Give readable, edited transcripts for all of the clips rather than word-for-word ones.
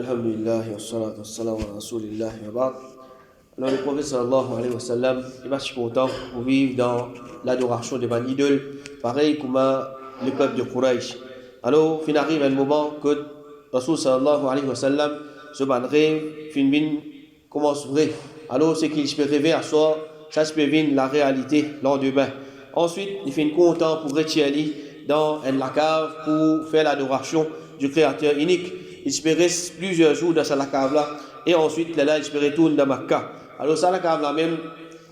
Alhamdulillah, wa salatu wa salam wa rasulillah wa ba'd. Alors le prophète sallallahu alayhi wa sallam, il va si content pour vivre dans l'adoration de ban idole, pareil comme le peuple de Quraysh. Alors, il arrive un moment que Rasul sallallahu alayhi wa sallam se ban rêve, fin commence vrai. Alors, c'est qu'il peut rêver à soi, ça se peut venir la réalité lendemain. Ensuite, il fait content pour retirer dans la cave pour faire l'adoration du Créateur unique. Il se reste plusieurs jours dans cette cave-là et ensuite là il se retourne dans Makkah. Alors ça la cave-là même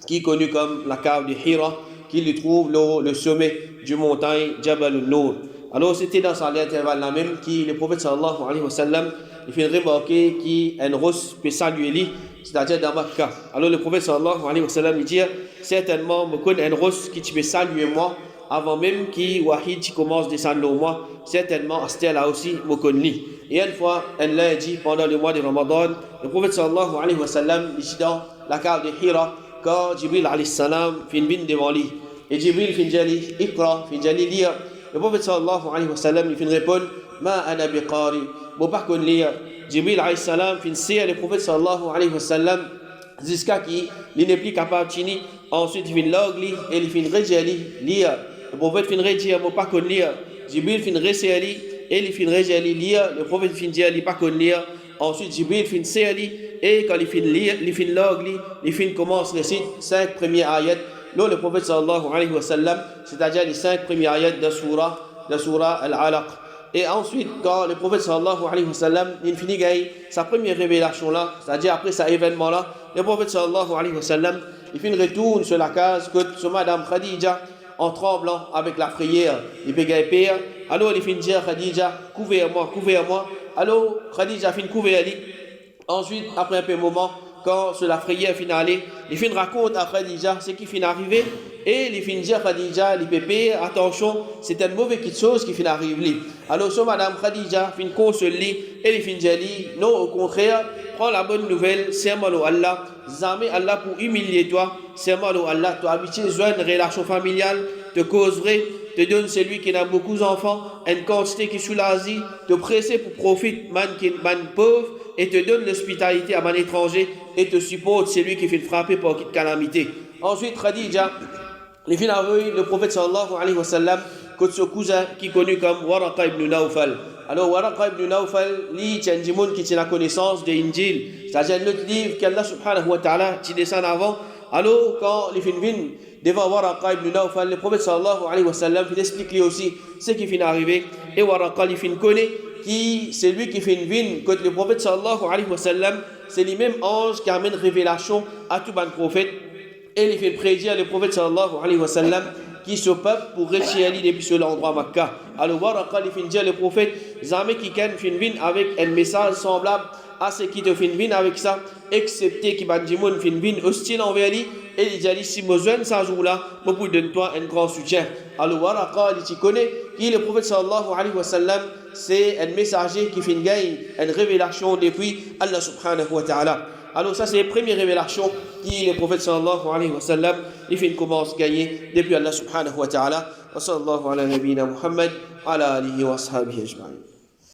qui est connue comme la cave de Hira, qui lui trouve le sommet du montagne Jabal al-Nur. Alors c'était dans cet intervalle-là même que le prophète sallallahu alayhi wa sallam il fait remarquer qu'un rose peut saluer lui, c'est-à-dire dans Makkah. Alors le prophète sallallahu alayhi wa sallam il dit certainement me connaît un rose qui peut saluer moi avant même que Wahid commence à descendre au mois, certainement Astel a aussi me connaît. Et une fois, un lundi, pendant le mois de Ramadan, le prophète sallallahu alayhi wa sallam est dans la cave de Hira, quand Jibril alayhi salam fin bin devant lui. Et Jibril fin jali, Iqra, fin jali lire. Le prophète sallallahu alayhi wa sallam il fin répondre, Ma ana biqari, bon pas qu'on lire. Jibril alayhi salam fin sire le prophète sallallahu alayhi wa sallam jusqu'à qui il n'est plus capable de finir. Ensuite il fin logli et il fin rejali lire. Le prophète fin redire, bon pas qu'on lire. Jibril fin reseli et il fin rejali lire. Le prophète fin dire, il pas qu'on lire. Ensuite Jibril fin seli et quand il fin lire, il fin logli, il fin commence le réciter 5 premiers ayats. Là le prophète sallallahu alayhi wa sallam, c'est-à-dire les 5 premiers ayats de surah Al-Alaq. Et ensuite, quand le prophète sallallahu alayhi wa sallam, il finit sa première révélation là, c'est-à-dire après cet événement là, le prophète sallallahu alayhi wa sallam, il finit retourne sur la case que sur Madame Khadija, en tremblant avec la prière, il bégaye père. Alors il finit dire Khadija, couvre-moi. Alors Khadija finit couvrir lui. Ensuite, après un peu de moment, quand sur la prière finale, il finit raconte à Khadija ce qui finit arrivé. Et il finit dire Khadija, il pépé, attention, c'est une mauvaise chose qui finit arriver. Alors sur Madame Khadija, finit consoler et il finit dire non, au contraire, prends la bonne nouvelle, serment au Allah, jamais Allah pour humilier toi, serment au Allah, toi habitué à une relation familiale, te causerait, te donne celui qui a beaucoup d'enfants, une quantité qui soulage, te presser pour profiter, man pauvre, et te donne l'hospitalité à man étranger, et te supporte celui qui fait frapper par toute calamité. Ensuite, Khadija, les fins le prophète sallallahu alayhi wa sallam, que ce cousin qui est connu comme Waraqa ibn Nawfal. Alors, Waraqa ibn Nawfal, lui, c'est un démon qui tient la connaissance de l'Injil, c'est-à-dire notre livre qu'Allah subhanahu wa ta'ala, qui descend avant. Alors, quand les fins viennent devant Waraqa ibn Nawfal, le prophète sallallahu alayhi wa sallam, il explique lui aussi ce qui finit arrivé. Et Waraqa, les fins connaît, qui c'est lui qui fait une vine, que le prophète sallallahu alayhi wa sallam, c'est lui-même ange qui amène révélation à tout ban prophète. Et il fait prédire le prophète sallallahu alayhi wa sallam qui se peuple pour retirer depuis ce l'endroit Makkah. Alors, Waraqa, il fait dire le prophète, jamais qui fait une vine avec un message semblable à ce qui te fait une vine avec ça, excepté qui va dire fait une vine hostile envers lui. Et il dit, si besoin de ce jour-là, je peux donner toi un grand soutien. Alors, Waraqa, il connaît qui le prophète sallallahu alayhi wa sallam, c'est un messager qui fait une révélation depuis Allah subhanahu wa ta'ala. Alors ça c'est la première révélation qui le prophète sallallahu alayhi wa sallam il fait une commence gagner depuis Allah subhanahu wa ta'ala. Wa sallallahu ala nabiyyina Muhammad ala alihi wa ashabihi ajma'in.